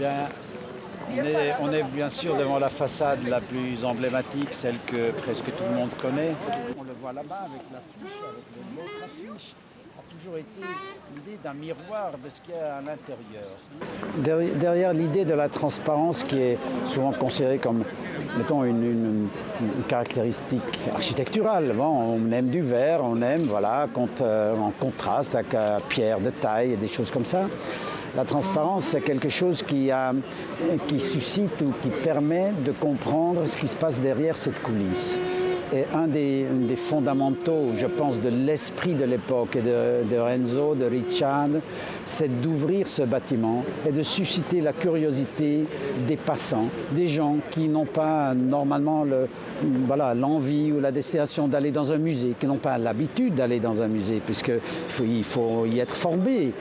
Bien, on est bien sûr devant la façade la plus emblématique, celle que presque tout le monde connaît. On le voit là-bas avec l'affiche, avec l'autre affiche. A toujours été l'idée d'un miroir de ce qu'il y a à l'intérieur. Derrière l'idée de la transparence qui est souvent considérée comme, mettons, une caractéristique architecturale. Bon, on aime du verre, on aime, voilà, en contraste avec pierre de taille et des choses comme ça. La transparence, c'est quelque chose qui suscite ou qui permet de comprendre ce qui se passe derrière cette coulisse. Et un des fondamentaux, je pense, de l'esprit de l'époque et de Renzo, de Richard, c'est d'ouvrir ce bâtiment et de susciter la curiosité des passants, des gens qui n'ont pas normalement l'envie ou la destination d'aller dans un musée, qui n'ont pas l'habitude d'aller dans un musée, puisqu'il faut y être formé.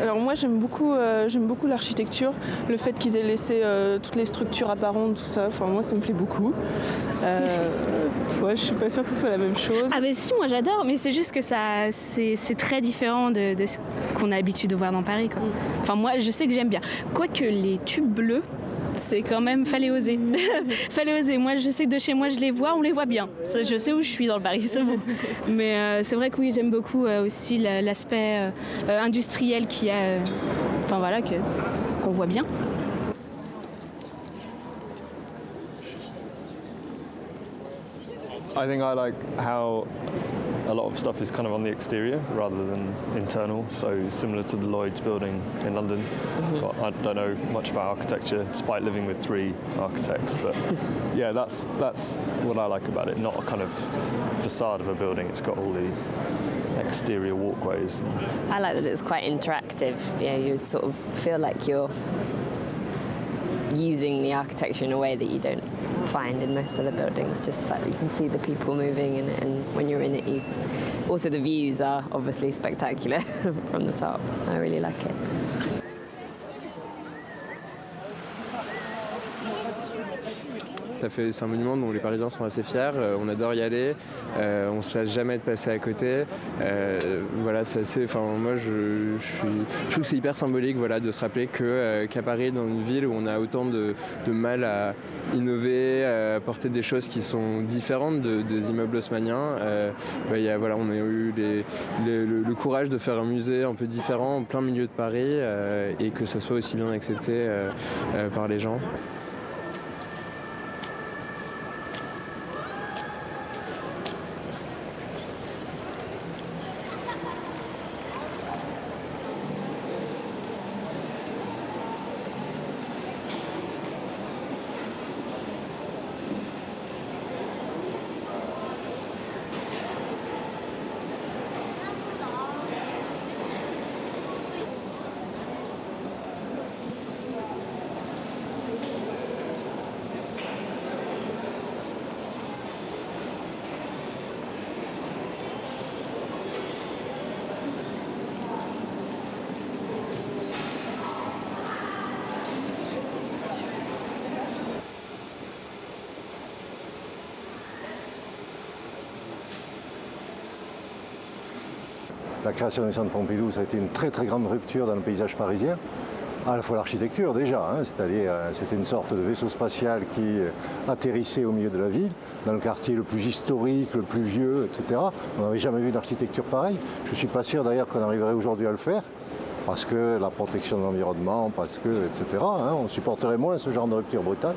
Alors moi j'aime beaucoup l'architecture, le fait qu'ils aient laissé toutes les structures apparentes, tout ça, enfin moi ça me plaît beaucoup. Ouais, je suis pas sûre que ce soit la même chose. Ah ben si, moi j'adore, mais c'est juste que c'est très différent de ce qu'on a l'habitude de voir dans Paris, quoi. Enfin moi je sais que j'aime bien. Quoique les tubes bleus, c'est quand même, fallait oser. Fallait oser. Moi, je sais que de chez moi, je les vois, on les voit bien. Je sais où je suis dans le Paris, c'est bon. Mais c'est vrai que oui, j'aime beaucoup aussi l'aspect industriel qu'il y a, enfin voilà, qu'on voit bien. I think I like how a lot of stuff is kind of on the exterior rather than internal, so similar to the Lloyd's building in London. But I don't know much about architecture, despite living with 3 architects. But yeah, that's what I like about it. Not a kind of facade of a building. It's got all the exterior walkways. I like that it's quite interactive. You know, you sort of feel like you're using the architecture in a way that you don't find in most other buildings. Just the fact that you can see the people moving in it, and when you're in it, also the views are obviously spectacular from the top. I really like it. C'est un monument dont les Parisiens sont assez fiers, on adore y aller, on ne se lasse jamais de passer à côté. Voilà, c'est assez, moi je trouve que c'est hyper symbolique, voilà, de se rappeler qu'à Paris, dans une ville où on a autant de mal à innover, à apporter des choses qui sont différentes des immeubles haussmanniens, voilà, on a eu le courage de faire un musée un peu différent en plein milieu de Paris et que ça soit aussi bien accepté par les gens. La création du Centre Pompidou, ça a été une très très grande rupture dans le paysage parisien. À la fois l'architecture déjà, hein, c'est-à-dire c'était une sorte de vaisseau spatial qui atterrissait au milieu de la ville, dans le quartier le plus historique, le plus vieux, etc. On n'avait jamais vu d'architecture pareille. Je ne suis pas sûr d'ailleurs qu'on arriverait aujourd'hui à le faire, parce que la protection de l'environnement, parce que, etc. Hein, on supporterait moins ce genre de rupture brutale.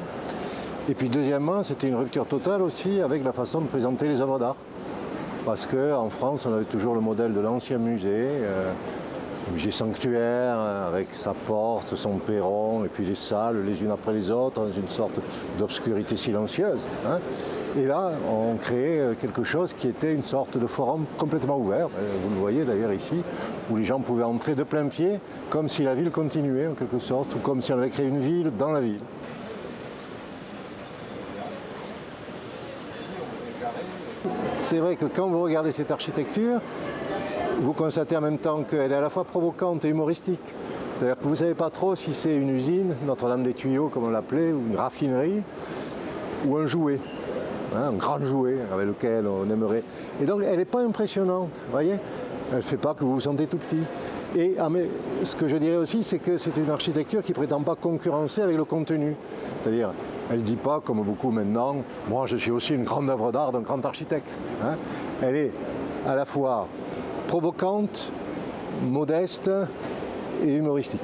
Et puis deuxièmement, c'était une rupture totale aussi avec la façon de présenter les œuvres d'art. Parce qu'en France, on avait toujours le modèle de l'ancien musée, musée sanctuaire, avec sa porte, son perron, et puis les salles les unes après les autres, dans une sorte d'obscurité silencieuse. Hein. Et là, on créait quelque chose qui était une sorte de forum complètement ouvert, vous le voyez d'ailleurs ici, où les gens pouvaient entrer de plein pied, comme si la ville continuait en quelque sorte, ou comme si on avait créé une ville dans la ville. C'est vrai que quand vous regardez cette architecture, vous constatez en même temps qu'elle est à la fois provocante et humoristique. C'est-à-dire que vous ne savez pas trop si c'est une usine, Notre-Dame des Tuyaux comme on l'appelait, ou une raffinerie, ou un jouet, hein, un grand jouet avec lequel on aimerait. Et donc elle n'est pas impressionnante, vous voyez. Elle ne fait pas que vous vous sentez tout petit. Et mais ce que je dirais aussi, c'est que c'est une architecture qui ne prétend pas concurrencer avec le contenu. C'est-à-dire, elle ne dit pas, comme beaucoup maintenant, moi je suis aussi une grande œuvre d'art d'un grand architecte. Hein. Elle est à la fois provocante, modeste et humoristique.